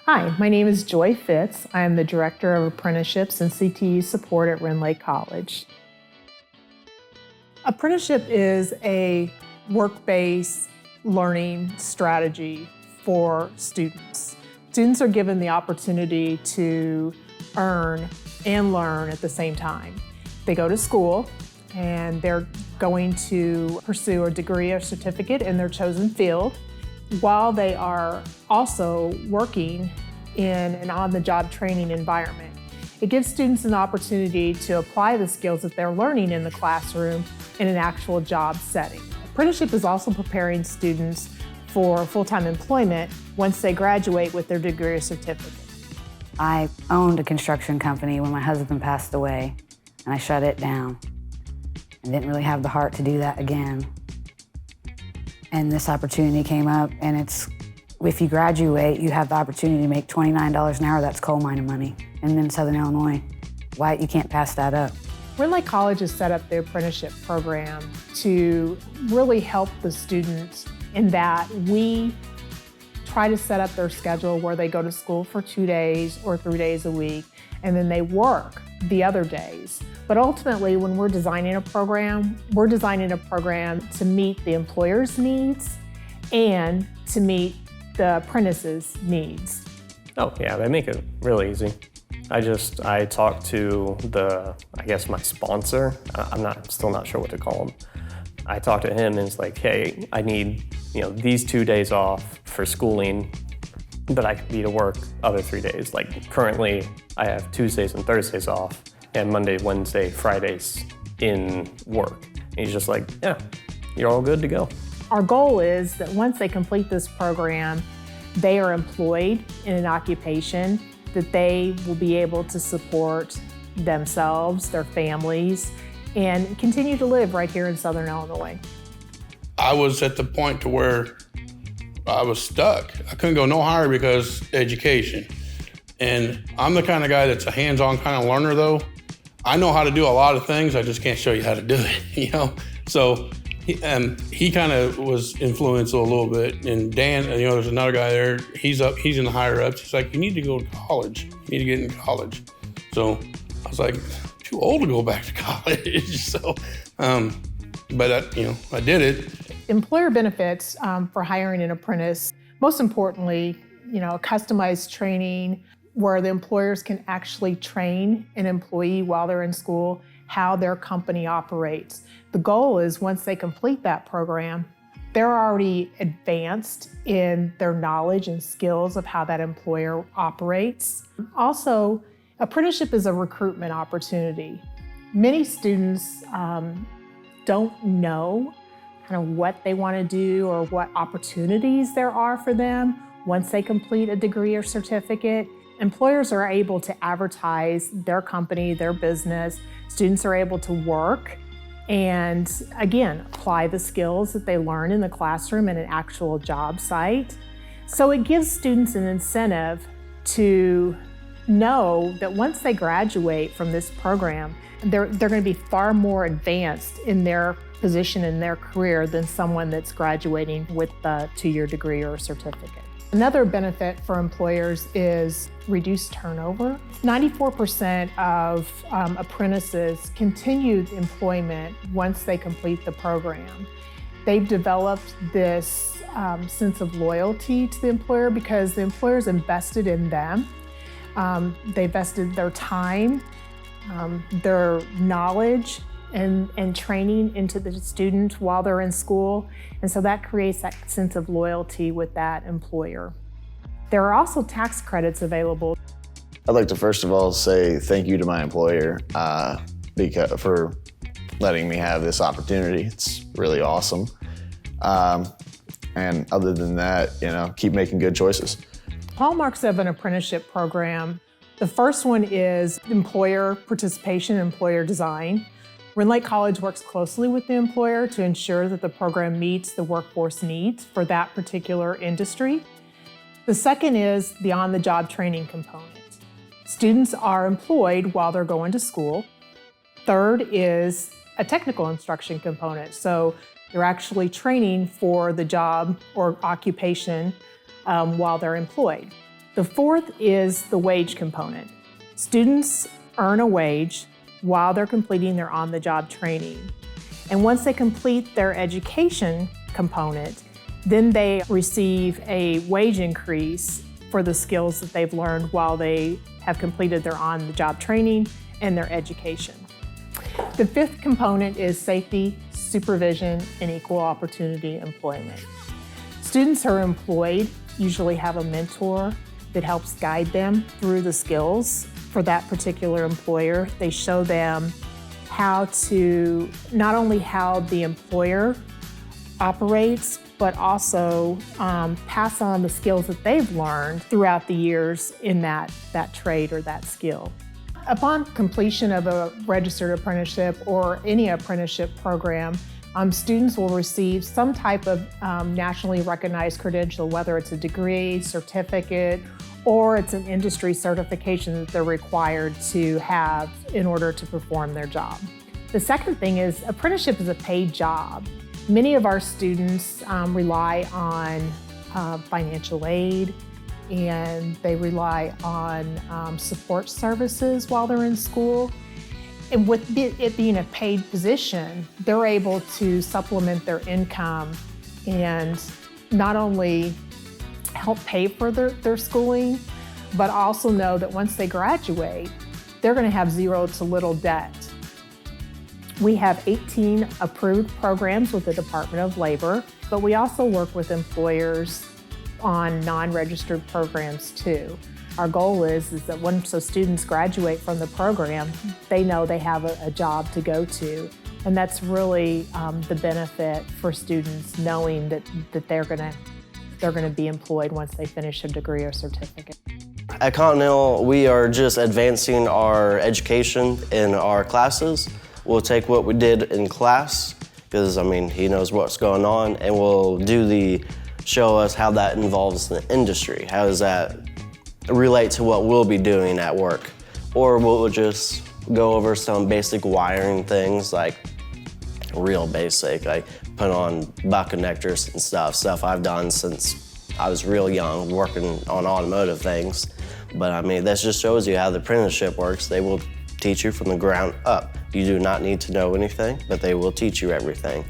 Hi, my name is Joy Fitz. I am the Director of Apprenticeships and CTE Support at Rend College. Apprenticeship is a work-based learning strategy for students. Students are given the opportunity to earn and learn at the same time. They go to school and they're going to pursue a degree or certificate in their chosen field, while they are also working in an on-the-job training environment. It gives students an opportunity to apply the skills that they're learning in the classroom in an actual job setting. Apprenticeship is also preparing students for full-time employment once they graduate with their degree or certificate. I owned a construction company when my husband passed away, and I shut it down. I didn't really have the heart to do that again. And this opportunity came up, and if you graduate, you have the opportunity to make $29 an hour. That's coal mining money. And in Southern Illinois, you can't pass that up. Rend College has set up the apprenticeship program to really help the students in that we try to set up their schedule where they go to school for 2 days or 3 days a week, and then they work the other days. But ultimately, when we're designing a program to meet the employer's needs and to meet the apprentice's needs. Oh yeah, they make it really easy. I talked to my sponsor. I'm still not sure what to call him. I talked to him and it's like, hey, I need these 2 days off for schooling, but I could be to work other 3 days. Like currently, I have Tuesdays and Thursdays off, and Monday, Wednesday, Fridays in work. And he's just like, yeah, you're all good to go. Our goal is that once they complete this program, they are employed in an occupation that they will be able to support themselves, their families, and continue to live right here in Southern Illinois. I was at the point to where I was stuck. I couldn't go no higher because education. And I'm the kind of guy that's a hands-on kind of learner though. I know how to do a lot of things, I just can't show you how to do it, So he kind of was influenced a little bit. And Dan, there's another guy there, he's in the higher ups. He's like, you need to go to college. You need to get in college. So I was like, too old to go back to college. So, but I did it. Employer benefits for hiring an apprentice, most importantly, customized training where the employers can actually train an employee while they're in school how their company operates. The goal is once they complete that program, they're already advanced in their knowledge and skills of how that employer operates. Also, apprenticeship is a recruitment opportunity. Many students don't know kind of what they want to do or what opportunities there are for them once they complete a degree or certificate. Employers are able to advertise their company, their business. Students are able to work and, again, apply the skills that they learn in the classroom in an actual job site. So it gives students an incentive to know that once they graduate from this program, they're going to be far more advanced in their position in their career than someone that's graduating with a 2-year degree or a certificate. Another benefit for employers is reduced turnover. 94% of apprentices continue employment once they complete the program. They've developed this sense of loyalty to the employer because the employer's invested in them. They invested their time, their knowledge, and training into the student while they're in school. And so that creates that sense of loyalty with that employer. There are also tax credits available. I'd like to first of all say thank you to my employer for letting me have this opportunity. It's really awesome. And other than that, keep making good choices. Hallmarks of an apprenticeship program. The first one is employer participation, employer design. Rend College works closely with the employer to ensure that the program meets the workforce needs for that particular industry. The second is the on-the-job training component. Students are employed while they're going to school. Third is a technical instruction component. So they're actually training for the job or occupation while they're employed. The fourth is the wage component. Students earn a wage while they're completing their on-the-job training. And once they complete their education component, then they receive a wage increase for the skills that they've learned while they have completed their on-the-job training and their education. The fifth component is safety, supervision, and equal opportunity employment. Students who are employed usually have a mentor that helps guide them through the skills for that particular employer. They show them how to, not only how the employer operates, but also pass on the skills that they've learned throughout the years in that trade or that skill. Upon completion of a registered apprenticeship or any apprenticeship program, students will receive some type of nationally recognized credential, whether it's a degree, certificate, or it's an industry certification that they're required to have in order to perform their job. The second thing is apprenticeship is a paid job. Many of our students rely on financial aid, and they rely on support services while they're in school. And with it being a paid position, they're able to supplement their income and not only help pay for their schooling, but also know that once they graduate, they're going to have zero to little debt. We have 18 approved programs with the Department of Labor, but we also work with employers on non-registered programs too. Our goal is that once the students graduate from the program, they know they have a job to go to. And that's really the benefit for students, knowing that they're going to be employed once they finish a degree or certificate. At Continental, we are just advancing our education in our classes. We'll take what we did in class, because he knows what's going on, and we'll show us how that involves the industry. How does that relate to what we'll be doing at work? Or we'll just go over some basic wiring things, like real basic, like put on butt connectors and stuff I've done since I was real young, working on automotive things. But that just shows you how the apprenticeship works. They will teach you from the ground up. You do not need to know anything, but they will teach you everything.